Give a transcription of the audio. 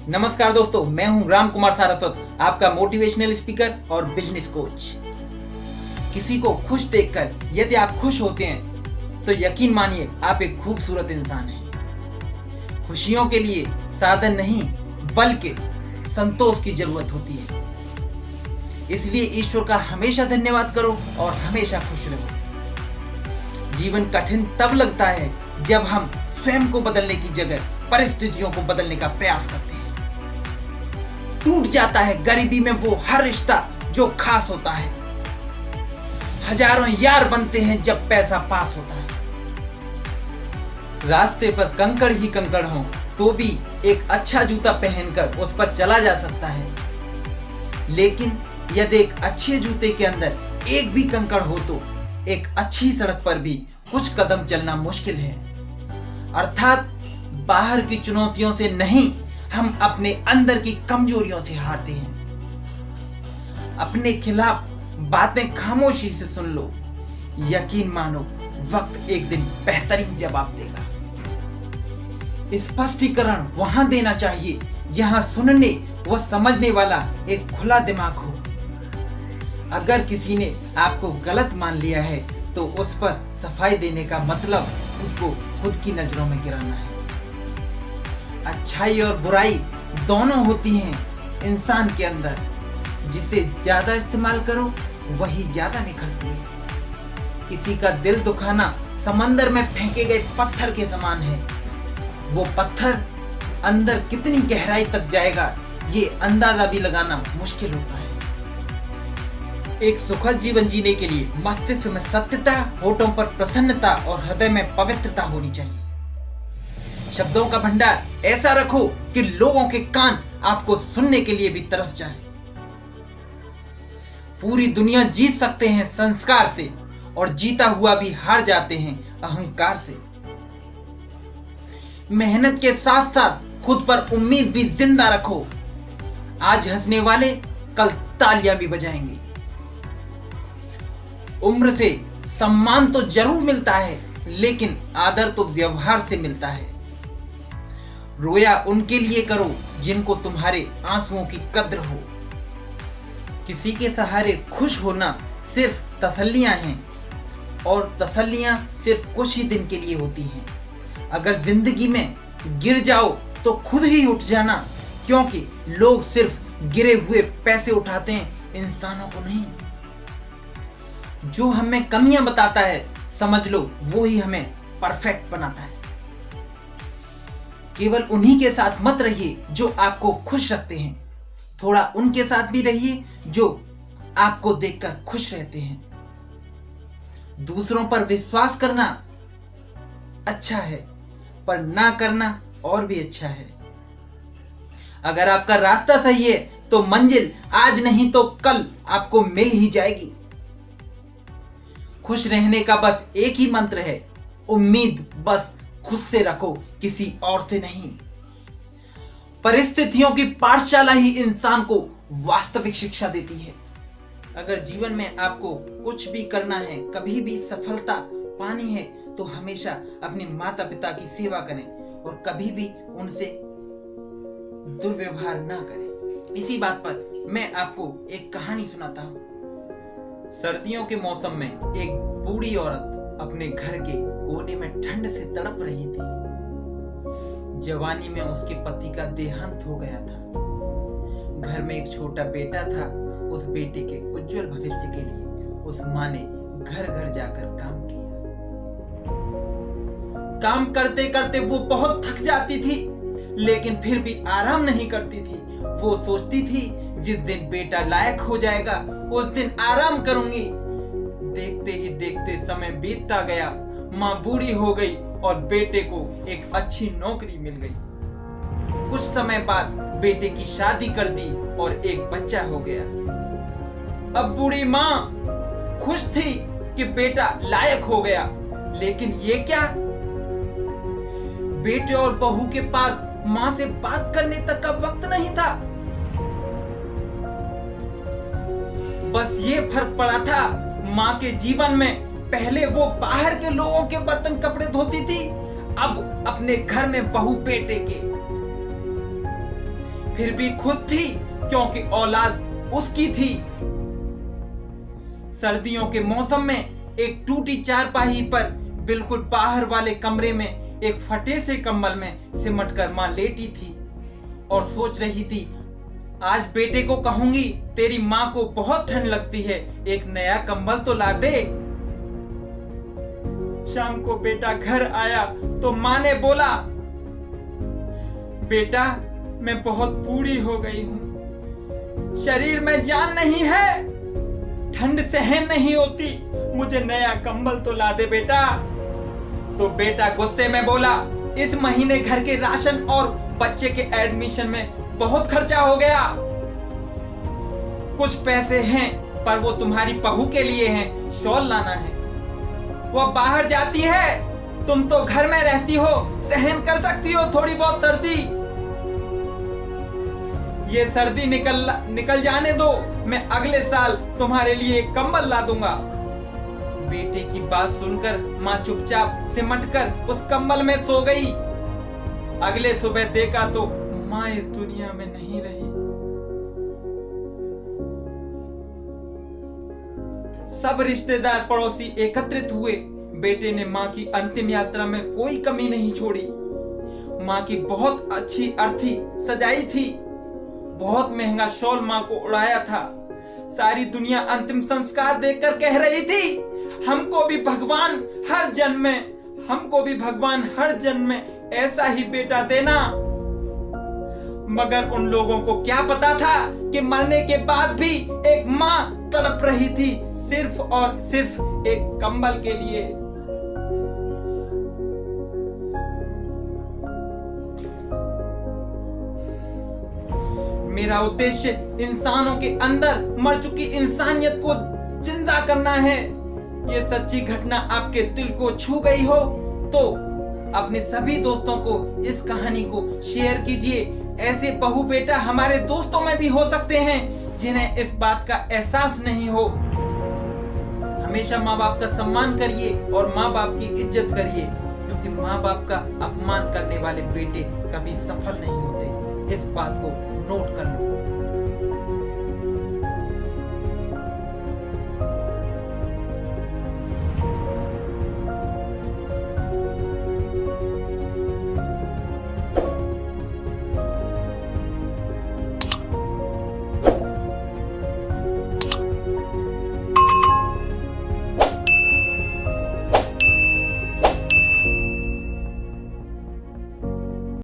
नमस्कार दोस्तों, मैं हूं राम कुमार सारस्वत, आपका मोटिवेशनल स्पीकर और बिजनेस कोच। किसी को खुश देखकर यदि आप खुश होते हैं तो यकीन मानिए आप एक खूबसूरत इंसान हैं। खुशियों के लिए साधन नहीं बल्कि संतोष की जरूरत होती है। इसलिए ईश्वर का हमेशा धन्यवाद करो और हमेशा खुश रहो। जीवन कठिन तब लगता है जब हम स्वयं को बदलने की जगह परिस्थितियों को बदलने का प्रयास करते हैं। टूट जाता है गरीबी में वो हर रिश्ता जो खास होता है। हजारों यार बनते हैं जब पैसा पास होता है। रास्ते पर कंकड़ ही कंकड़ हो तो भी एक अच्छा जूता पहनकर उस पर चला जा सकता है, लेकिन यदि एक अच्छे जूते के अंदर एक भी कंकड़ हो तो एक अच्छी सड़क पर भी कुछ कदम चलना मुश्किल है। अर्थात बाहर की चुनौतियों से नहीं, हम अपने अंदर की कमजोरियों से हारते हैं। अपने खिलाफ बातें खामोशी से सुन लो, यकीन मानो वक्त एक दिन बेहतरीन जवाब देगा। स्पष्टीकरण वहां देना चाहिए जहां सुनने व समझने वाला एक खुला दिमाग हो। अगर किसी ने आपको गलत मान लिया है तो उस पर सफाई देने का मतलब खुद को खुद की नजरों में गिराना है। अच्छाई और बुराई दोनों होती हैं इंसान के अंदर। जिसे ज्यादा इस्तेमाल करो वही ज्यादा निखरती है। किसी का दिल दुखाना समंदर में फेंके गए पत्थर के समान है। वो पत्थर अंदर कितनी गहराई तक जाएगा ये अंदाजा भी लगाना मुश्किल होता है। एक सुखद जीवन जीने के लिए मस्तिष्क में सत्यता, होठों पर प्रसन्नता और हृदय में पवित्रता होनी चाहिए। शब्दों का भंडार ऐसा रखो कि लोगों के कान आपको सुनने के लिए भी तरस जाएं। पूरी दुनिया जीत सकते हैं संस्कार से और जीता हुआ भी हार जाते हैं अहंकार से। मेहनत के साथ साथ खुद पर उम्मीद भी जिंदा रखो। आज हंसने वाले कल तालियां भी बजाएंगे। उम्र से सम्मान तो जरूर मिलता है, लेकिन आदर तो व्यवहार से मिलता है। रोया उनके लिए करो जिनको तुम्हारे आंसुओं की कद्र हो। किसी के सहारे खुश होना सिर्फ तसल्लियां हैं, और तसल्लियां सिर्फ कुछ ही दिन के लिए होती हैं। अगर जिंदगी में गिर जाओ तो खुद ही उठ जाना, क्योंकि लोग सिर्फ गिरे हुए पैसे उठाते हैं, इंसानों को नहीं। जो हमें कमियां बताता है समझ लो वो ही हमें परफेक्ट बनाता है। केवल उन्हीं के साथ मत रहिए जो आपको खुश रखते हैं, थोड़ा उनके साथ भी रहिए जो आपको देखकर खुश रहते हैं। दूसरों पर विश्वास करना अच्छा है, पर ना करना और भी अच्छा है। अगर आपका रास्ता सही है तो मंजिल आज नहीं तो कल आपको मिल ही जाएगी। खुश रहने का बस एक ही मंत्र है, उम्मीद बस खुद से रखो, किसी और से नहीं। परिस्थितियों की पाठशाला ही इंसान को वास्तविक शिक्षा देती है। अगर जीवन में आपको कुछ भी करना है, कभी भी सफलता पानी है, तो हमेशा अपने माता पिता की सेवा करें और कभी भी उनसे दुर्व्यवहार ना करें। इसी बात पर मैं आपको एक कहानी सुनाता हूँ। सर्दियों के मौसम में एक बूढ़ी औरत अपने घर के कोने में ठंड से तड़प रही थी। जवानी में उसके पति का देहांत हो गया था। घर में एक छोटा बेटा था। उस बेटे के उज्जवल भविष्य के लिए उस माँ ने घर घर जाकर काम किया। काम करते करते वो बहुत थक जाती थी, लेकिन फिर भी आराम नहीं करती थी। वो सोचती थी जिस दिन बेटा लायक हो जाएगा उस दिन आराम करूंगी। देखते ही देखते समय बीतता गया। माँ बूढ़ी हो गई और बेटे को एक अच्छी नौकरी मिल गई। कुछ समय बाद बेटे की शादी कर दी और एक बच्चा हो गया। अब बूढ़ी माँ खुश थी कि बेटा लायक हो गया, लेकिन ये क्या, बेटे और बहू के पास माँ से बात करने तक का वक्त नहीं था। बस ये फर्क पड़ा था, माँ के जीवन में पहले वो बाहर के लोगों के बर्तन कपड़े धोती थी, अब अपने घर में बहू बेटे के। फिर भी खुश थी क्योंकि औलाद उसकी थी। सर्दियों के मौसम में एक टूटी चारपाई पर बिल्कुल बाहर वाले कमरे में एक फटे से कंबल में सिमट कर मां लेटी थी और सोच रही थी, आज बेटे को कहूंगी तेरी मां को बहुत ठंड लगती है, एक नया कंबल तो ला दे। शाम को बेटा घर आया तो मां ने बोला, बेटा मैं बहुत बूढ़ी हो गई हूं, शरीर में जान नहीं है, ठंड सहन नहीं होती, मुझे नया कंबल तो ला दे बेटा। तो बेटा गुस्से में बोला, इस महीने घर के राशन और बच्चे के एडमिशन में बहुत खर्चा हो गया, कुछ पैसे हैं पर वो तुम्हारी बहू के लिए हैं, शॉल लाना है, वो बाहर जाती है, तुम तो घर में रहती हो, सहन कर सकती हो थोड़ी बहुत सर्दी, ये सर्दी निकल जाने दो, मैं अगले साल तुम्हारे लिए एक कंबल ला दूंगा। बेटे की बात सुनकर मां चुपचाप सिमटकर उस कंबल में सो गई। अगले सुबह देखा तो मां इस दुनिया में नहीं रही। सब रिश्तेदार पड़ोसी एकत्रित हुए। बेटे ने मां की अंतिम यात्रा में कोई कमी नहीं छोड़ी। मां की बहुत अच्छी अर्थी सजाई थी, बहुत महंगा शॉल मां को उड़ाया था। सारी दुनिया अंतिम संस्कार देखकर कह रही थी, हमको भी भगवान हर जन्म में ऐसा ही बेटा देना। मगर उन लोगों को क्या पता था कि मरने के बाद भी एक मां तड़प रही थी सिर्फ और सिर्फ एक कंबल के लिए। मेरा उद्देश्य इंसानों के अंदर मर चुकी इंसानियत को जिंदा करना है। ये सच्ची घटना आपके दिल को छू गई हो तो अपने सभी दोस्तों को इस कहानी को शेयर कीजिए। ऐसे बहू बेटा हमारे दोस्तों में भी हो सकते हैं जिन्हें इस बात का एहसास नहीं हो। हमेशा माँ बाप का सम्मान करिए और माँ बाप की इज्जत करिए, क्योंकि माँ बाप का अपमान करने वाले बेटे कभी सफल नहीं होते। इस बात को नोट कर लो।